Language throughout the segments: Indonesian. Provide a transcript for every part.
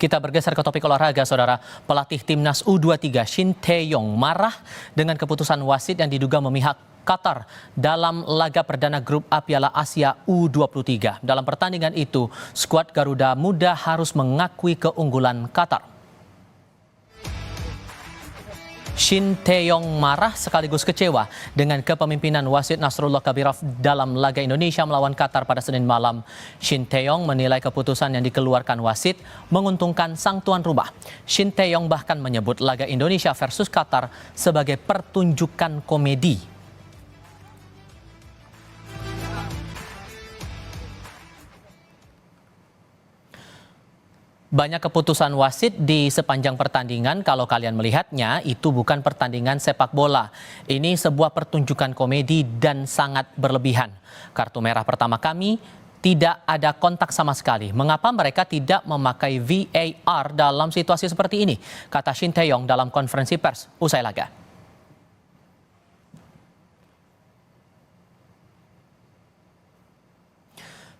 Kita bergeser ke topik olahraga, Saudara. Pelatih Timnas U23 Shin Tae-yong marah dengan keputusan wasit yang diduga memihak Qatar dalam laga perdana grup A Piala Asia U23. Dalam pertandingan itu, skuad Garuda Muda harus mengakui keunggulan Qatar. Shin Tae-yong marah sekaligus kecewa dengan kepemimpinan wasit Nasrullah Kabirov dalam laga Indonesia melawan Qatar pada Senin malam. Shin Tae-yong menilai keputusan yang dikeluarkan wasit menguntungkan sang tuan rumah. Shin Tae-yong bahkan menyebut laga Indonesia versus Qatar sebagai pertunjukan komedi. Banyak keputusan wasit di sepanjang pertandingan, kalau kalian melihatnya, itu bukan pertandingan sepak bola. Ini sebuah pertunjukan komedi dan sangat berlebihan. Kartu merah pertama kami, tidak ada kontak sama sekali. Mengapa mereka tidak memakai VAR dalam situasi seperti ini? Kata Shin Tae-yong dalam konferensi pers usai laga.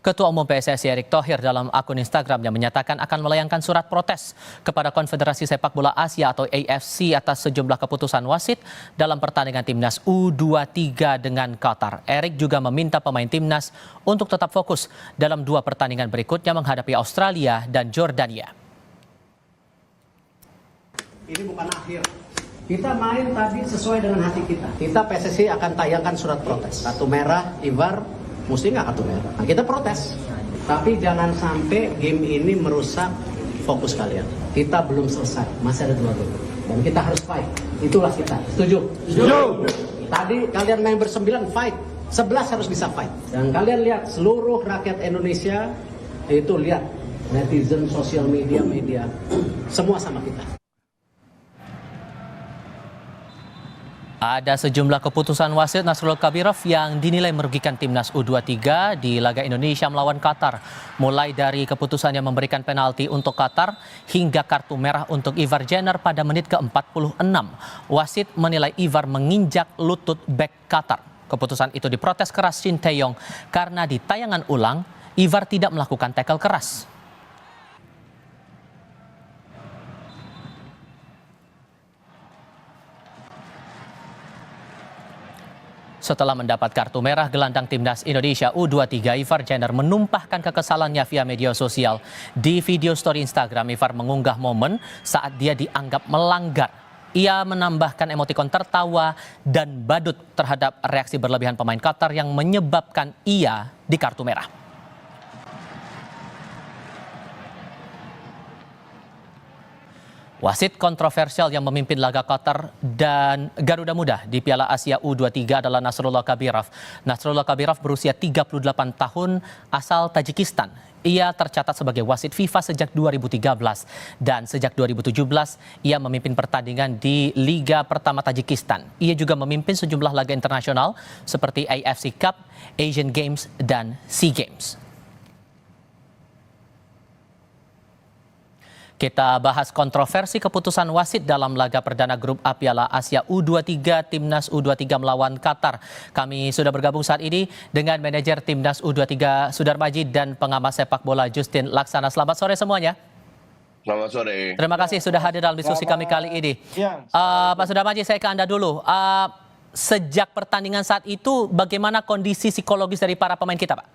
Ketua Umum PSSI Erick Thohir dalam akun Instagramnya menyatakan akan melayangkan surat protes kepada Konfederasi Sepak Bola Asia atau AFC atas sejumlah keputusan wasit dalam pertandingan Timnas U23 dengan Qatar. Erick juga meminta pemain Timnas untuk tetap fokus dalam dua pertandingan berikutnya menghadapi Australia dan Jordania. Ini bukan akhir. Kita main tadi sesuai dengan hati kita. Kita PSSI akan tayangkan surat protes. Kartu merah, IVAR, mesti nggak kartu merah. Nah, kita protes. Tapi jangan sampai game ini merusak fokus kalian. Kita belum selesai, masih ada 2 game. Dan kita harus fight. Itulah kita. Setuju? Setuju. Tadi kalian main ber-9 fight. 11 harus bisa fight. Dan kalian lihat seluruh rakyat Indonesia itu lihat netizen, sosial media, semua sama kita. Ada sejumlah keputusan wasit Nasrullah Kabirov yang dinilai merugikan Timnas U23 di laga Indonesia melawan Qatar. Mulai dari keputusan yang memberikan penalti untuk Qatar hingga kartu merah untuk Ivar Jenner pada menit ke-46. Wasit menilai Ivar menginjak lutut bek Qatar. Keputusan itu diprotes keras Shin Tae-yong karena di tayangan ulang Ivar tidak melakukan tackle keras. Setelah mendapat kartu merah, gelandang Timnas Indonesia U23 Ivar Jenner menumpahkan kekesalannya via media sosial. Di video story Instagram, Ivar mengunggah momen saat dia dianggap melanggar. Ia menambahkan emotikon tertawa dan badut terhadap reaksi berlebihan pemain Qatar yang menyebabkan ia di kartu merah. Wasit kontroversial yang memimpin laga Qatar dan Garuda Muda di Piala Asia U23 adalah Nasrullah Kabirov. Nasrullah Kabirov berusia 38 tahun, asal Tajikistan. Ia tercatat sebagai wasit FIFA sejak 2013 dan sejak 2017 ia memimpin pertandingan di Liga Pertama Tajikistan. Ia juga memimpin sejumlah laga internasional seperti AFC Cup, Asian Games, dan SEA Games. Kita bahas kontroversi keputusan wasit dalam laga perdana grup A Piala Asia U23 Timnas U23 melawan Qatar. Kami sudah bergabung saat ini dengan manajer Timnas U23 Sudar Majid dan pengamat sepak bola Justin Laksana. Selamat sore semuanya. Selamat sore. Terima kasih sudah hadir dalam diskusi kami kali ini. Pak Sudar Majid, saya ke Anda dulu. Sejak pertandingan saat itu, bagaimana kondisi psikologis dari para pemain kita, Pak?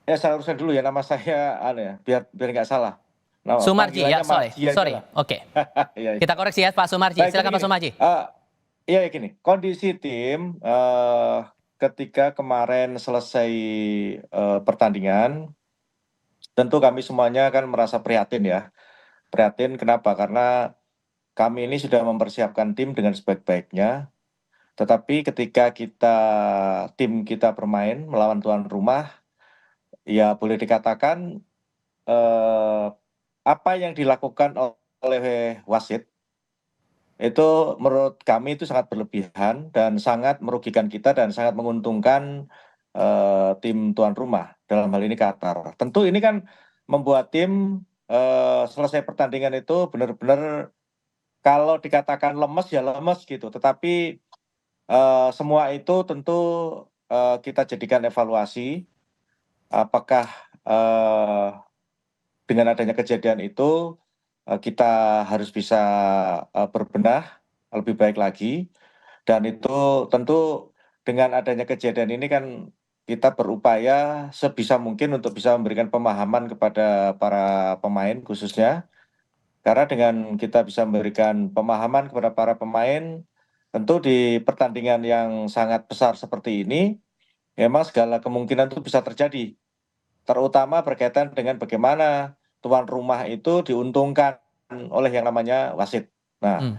Ya, saya uruskan dulu ya, nama saya biar nggak salah. Sumarji ya, sorry. Oke. Kita koreksi ya Pak Sumarji. Silakan Pak Sumarji. Iya gini, kondisi tim ketika kemarin selesai pertandingan, tentu kami semuanya kan merasa prihatin ya. Prihatin kenapa? Karena kami ini sudah mempersiapkan tim dengan sebaik-baiknya. Tetapi ketika tim kita bermain melawan tuan rumah, ya boleh dikatakan apa yang dilakukan oleh wasit itu menurut kami itu sangat berlebihan dan sangat merugikan kita dan sangat menguntungkan tim tuan rumah, dalam hal ini Qatar. Tentu ini kan membuat tim selesai pertandingan itu benar-benar kalau dikatakan lemes ya lemes gitu. Tetapi semua itu tentu kita jadikan evaluasi apakah dengan adanya kejadian itu kita harus bisa berbenah lebih baik lagi, dan itu tentu dengan adanya kejadian ini kan kita berupaya sebisa mungkin untuk bisa memberikan pemahaman kepada para pemain khususnya, karena dengan kita bisa memberikan pemahaman kepada para pemain, tentu di pertandingan yang sangat besar seperti ini, memang segala kemungkinan itu bisa terjadi, terutama berkaitan dengan bagaimana tuan rumah itu diuntungkan oleh yang namanya wasit. Nah, Hmm.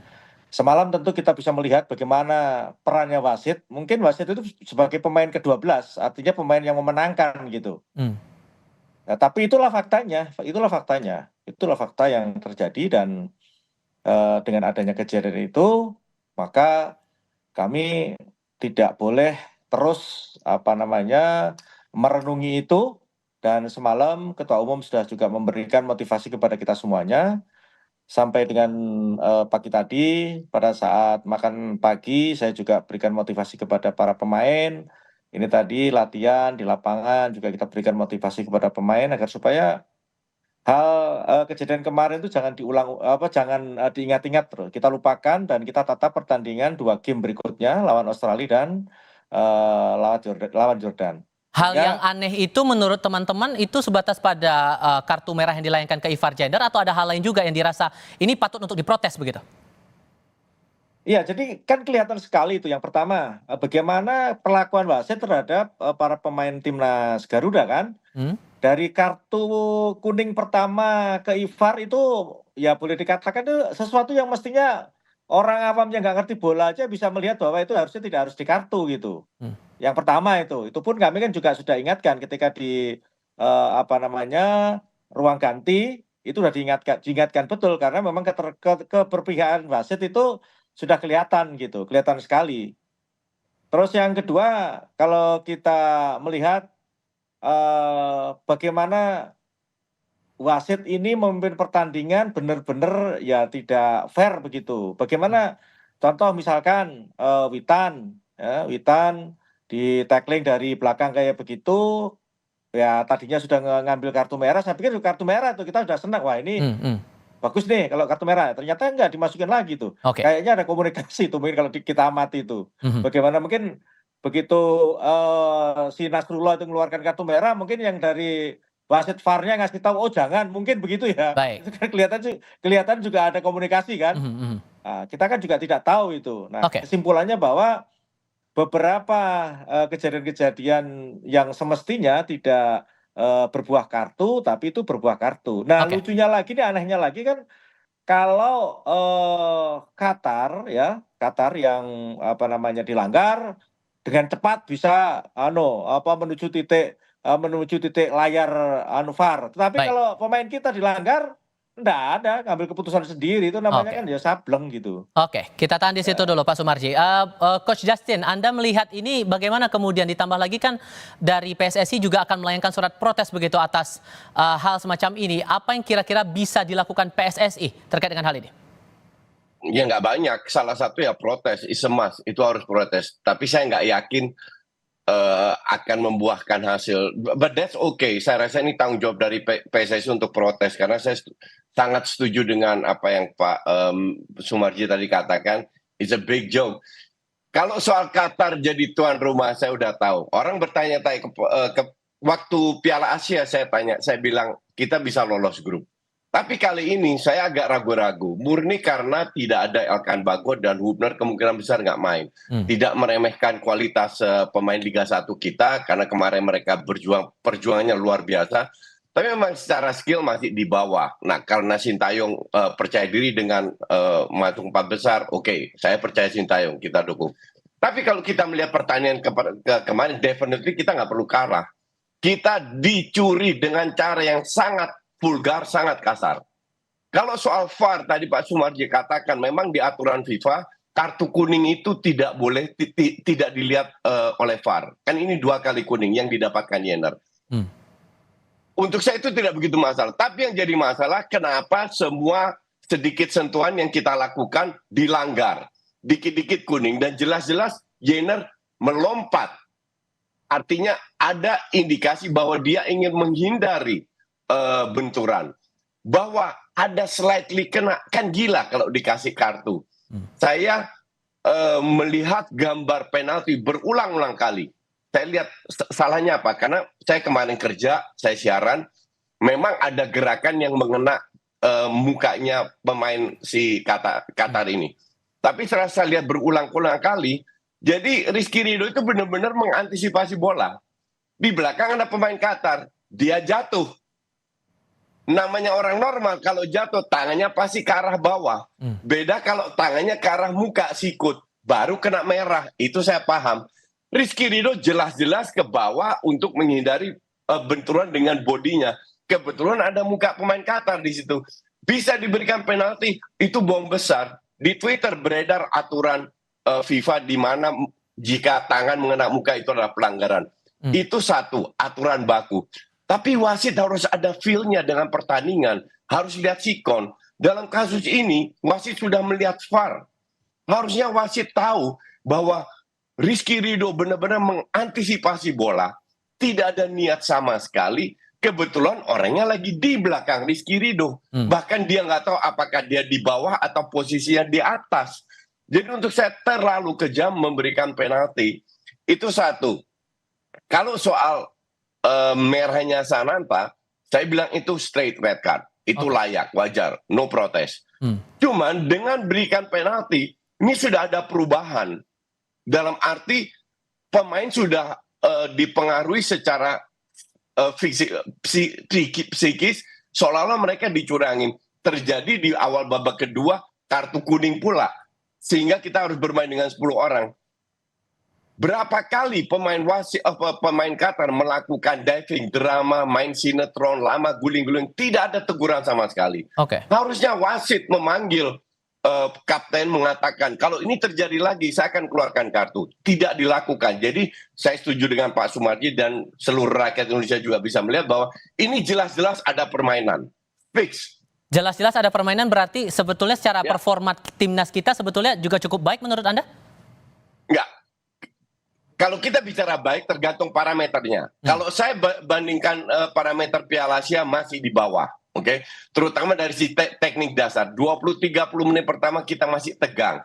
semalam tentu kita bisa melihat bagaimana perannya wasit. Mungkin wasit itu sebagai pemain ke-12, artinya pemain yang memenangkan gitu. Hmm. Nah, tapi itulah faktanya, itulah fakta yang terjadi, dan dengan adanya kejadian itu, maka kami tidak boleh terus merenungi itu, dan semalam Ketua Umum sudah juga memberikan motivasi kepada kita semuanya. Sampai dengan pagi tadi, pada saat makan pagi, saya juga berikan motivasi kepada para pemain. Ini tadi latihan di lapangan juga kita berikan motivasi kepada pemain agar supaya kejadian kemarin itu jangan diingat-ingat terus. Kita lupakan dan kita tata pertandingan 2 game berikutnya lawan Australia dan lawan Jordan. Hal yang Sehingga aneh itu menurut teman-teman itu sebatas pada kartu merah yang dilayangkan ke Ivar Jenner, atau ada hal lain juga yang dirasa ini patut untuk diprotes begitu? iya, jadi kan kelihatan sekali itu. Yang pertama, bagaimana perlakuan wasit terhadap para pemain timnas Garuda kan. Hmm? Dari kartu kuning pertama ke Ivar itu ya boleh dikatakan itu sesuatu yang mestinya orang awam yang nggak ngerti bola aja bisa melihat bahwa itu harusnya tidak harus dikartu gitu. Hmm. Yang pertama itu pun kami kan juga sudah ingatkan ketika di ruang ganti, itu sudah diingatkan betul, karena memang keberpihakan wasit itu sudah kelihatan gitu, kelihatan sekali. Terus yang kedua, kalau kita melihat bagaimana wasit ini memimpin pertandingan benar-benar ya tidak fair begitu. Bagaimana contoh misalkan Witan di-tackling dari belakang kayak begitu, ya tadinya sudah ngambil kartu merah, saya pikir kartu merah itu kita sudah senang, wah ini Hmm, hmm. bagus nih kalau kartu merah, ternyata enggak dimasukin lagi tuh. Oke. Kayaknya ada komunikasi tuh mungkin kalau kita amati itu. Mhm. Bagaimana mungkin begitu si Nasrullah itu mengeluarkan kartu merah, mungkin yang dari wasit VAR-nya ngasih tahu, "Oh jangan," mungkin begitu ya. Baik. Itu kan kelihatan juga ada komunikasi kan. Mhm, mhm. Nah, kita kan juga tidak tahu itu. Nah, Oke. kesimpulannya bahwa beberapa kejadian-kejadian yang semestinya tidak berbuah kartu, tapi itu berbuah kartu. Nah, Oke. lucunya lagi nih, anehnya lagi kan kalau Qatar yang dilanggar dengan cepat bisa menuju titik layar VAR. Tetapi Baik. kalau pemain kita dilanggar, enggak ada ngambil keputusan sendiri, itu namanya Oke. kan ya sableng gitu. Oke, kita tahan di situ dulu Pak Sumarji. Coach Justin, Anda melihat ini bagaimana kemudian, ditambah lagi kan dari PSSI juga akan melayangkan surat protes begitu atas hal semacam ini. Apa yang kira-kira bisa dilakukan PSSI terkait dengan hal ini? Ya nggak banyak. Salah satu ya protes, is a must. Itu harus protes. Tapi saya nggak yakin akan membuahkan hasil. But that's okay. Saya rasa ini tanggung jawab dari PSSI untuk protes. Karena saya sangat setuju dengan apa yang Pak Sumarji tadi katakan. It's a big joke. Kalau soal Qatar jadi tuan rumah, saya udah tahu. Orang bertanya-tanya waktu Piala Asia, saya bilang kita bisa lolos grup. Tapi kali ini saya agak ragu-ragu, murni karena tidak ada Elkan Bagot dan Hubner kemungkinan besar nggak main. Tidak meremehkan kualitas pemain Liga 1 kita, karena kemarin mereka perjuangannya luar biasa. Tapi memang secara skill masih di bawah. Nah, karena Sintayong percaya diri dengan masuk 4 besar, oke, saya percaya Sintayong, kita dukung. Tapi kalau kita melihat pertandingan kemarin, definitely kita nggak perlu kalah. Kita dicuri dengan cara yang sangat vulgar, sangat kasar. Kalau soal VAR tadi Pak Sumarji katakan, memang di aturan FIFA kartu kuning itu tidak boleh tidak dilihat oleh VAR. Kan ini 2 kali kuning yang didapatkan Jenner. Untuk saya itu tidak begitu masalah. Tapi yang jadi masalah, kenapa semua sedikit sentuhan yang kita lakukan dilanggar. Dikit-dikit kuning dan jelas-jelas Jenner melompat. Artinya ada indikasi bahwa dia ingin menghindari benturan. bahwa ada slightly kena, kan gila kalau dikasih kartu. Saya melihat gambar penalti berulang-ulang kali. Saya lihat salahnya apa, karena saya kemarin kerja, saya siaran, memang ada gerakan yang mengena mukanya pemain si Qatar ini. Tapi setelah saya lihat berulang-ulang kali, jadi Rizky Ridho itu benar-benar mengantisipasi bola. Di belakang ada pemain Qatar, dia jatuh. Namanya orang normal, kalau jatuh tangannya pasti ke arah bawah. Beda kalau tangannya ke arah muka, sikut, baru kena merah. Itu saya paham. Rizky Ridho jelas-jelas ke bawah untuk menghindari benturan dengan bodinya. Kebetulan ada muka pemain Qatar di situ. Bisa diberikan penalti, itu bom besar. Di Twitter beredar aturan FIFA di mana jika tangan mengena muka itu adalah pelanggaran. Itu satu, aturan baku. Tapi wasit harus ada feel-nya dengan pertandingan. Harus lihat sikon. Dalam kasus ini, wasit sudah melihat VAR. Harusnya wasit tahu bahwa Rizky Ridho benar-benar mengantisipasi bola. Tidak ada niat sama sekali. Kebetulan orangnya lagi di belakang Rizky Ridho. Bahkan dia nggak tahu apakah dia di bawah atau posisinya di atas. Jadi untuk saya terlalu kejam memberikan penalti. Itu satu. Kalau soal merahnya Sananta, saya bilang itu straight red card. Itu layak, wajar, no protes. Cuman dengan berikan penalti, ini sudah ada perubahan. Dalam arti pemain sudah dipengaruhi secara psikis, seolah-olah mereka dicurangin. Terjadi di awal babak kedua, kartu kuning pula. Sehingga kita harus bermain dengan 10 orang. Berapa kali pemain Qatar melakukan diving, drama, main sinetron, lama guling-guling, tidak ada teguran sama sekali. Harusnya wasit memanggil kapten mengatakan, kalau ini terjadi lagi, saya akan keluarkan kartu. Tidak dilakukan. Jadi saya setuju dengan Pak Sumarji dan seluruh rakyat Indonesia juga bisa melihat bahwa ini jelas-jelas ada permainan. Fix. Jelas-jelas ada permainan, berarti sebetulnya secara performa timnas kita sebetulnya juga cukup baik menurut Anda? Enggak. Kalau kita bicara baik tergantung parameternya. Kalau saya bandingkan parameter Piala Asia masih di bawah. Oke, terutama dari si teknik dasar. 20-30 menit pertama kita masih tegang.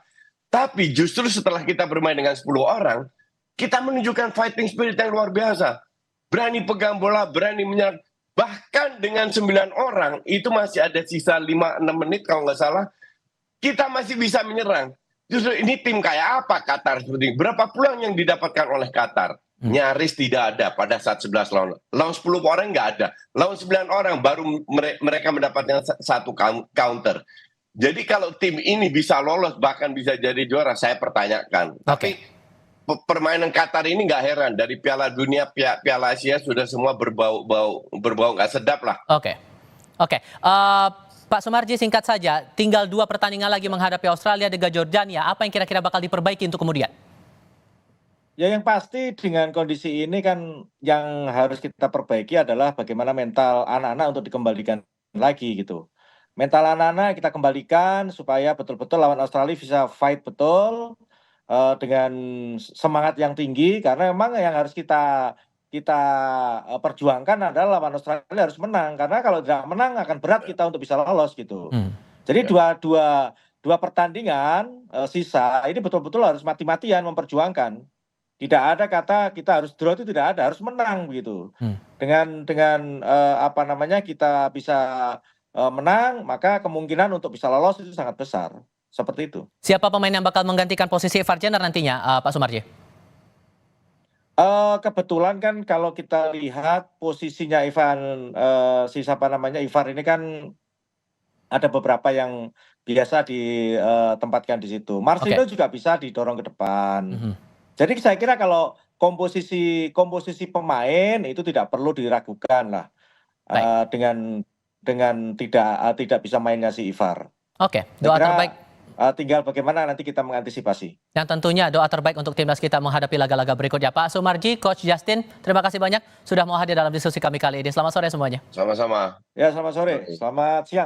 Tapi justru setelah kita bermain dengan 10 orang, kita menunjukkan fighting spirit yang luar biasa. Berani pegang bola, berani menyerang. Bahkan dengan 9 orang, itu masih ada sisa 5-6 menit kalau nggak salah, kita masih bisa menyerang. Justru ini tim kayak apa Qatar seperti ini? Berapa peluang yang didapatkan oleh Qatar? Nyaris tidak ada pada saat 11 lawan. Lawan 10 orang nggak ada. Lawan 9 orang baru mereka mendapatkan satu counter. Jadi kalau tim ini bisa lolos bahkan bisa jadi juara, saya pertanyakan. Tapi permainan Qatar ini nggak heran. Dari Piala Dunia, Piala Asia sudah semua berbau nggak sedap lah. Pak Sumarji, singkat saja, tinggal 2 pertandingan lagi menghadapi Australia dan Jordania. Apa yang kira-kira bakal diperbaiki untuk kemudian? Ya yang pasti dengan kondisi ini kan yang harus kita perbaiki adalah bagaimana mental anak-anak untuk dikembalikan lagi gitu. Mental anak-anak kita kembalikan supaya betul-betul lawan Australia bisa fight betul dengan semangat yang tinggi, karena memang yang harus kita perjuangkan adalah lawan Australia harus menang, karena kalau tidak menang akan berat kita untuk bisa lolos gitu. Jadi dua pertandingan sisa ini betul-betul harus mati-matian memperjuangkan. Tidak ada kata kita harus draw, itu tidak ada, harus menang begitu. Dengan kita bisa menang, maka kemungkinan untuk bisa lolos itu sangat besar. Seperti itu. Siapa pemain yang bakal menggantikan posisi Ivar Jenner nantinya, Pak Sumarji? Kebetulan kan kalau kita lihat posisinya Ivar ini kan ada beberapa yang biasa ditempatkan di situ. Marcelo juga bisa didorong ke depan. Jadi saya kira kalau komposisi pemain itu tidak perlu diragukan lah dengan tidak bisa mainnya si Ivar. Doa terbaik. Tinggal bagaimana nanti kita mengantisipasi. Dan tentunya doa terbaik untuk timnas kita menghadapi laga-laga berikutnya. Pak Sumarji, Coach Justin, terima kasih banyak sudah mau hadir dalam diskusi kami kali ini. Selamat sore semuanya. Sama-sama. Ya, selamat sore. Selamat siang.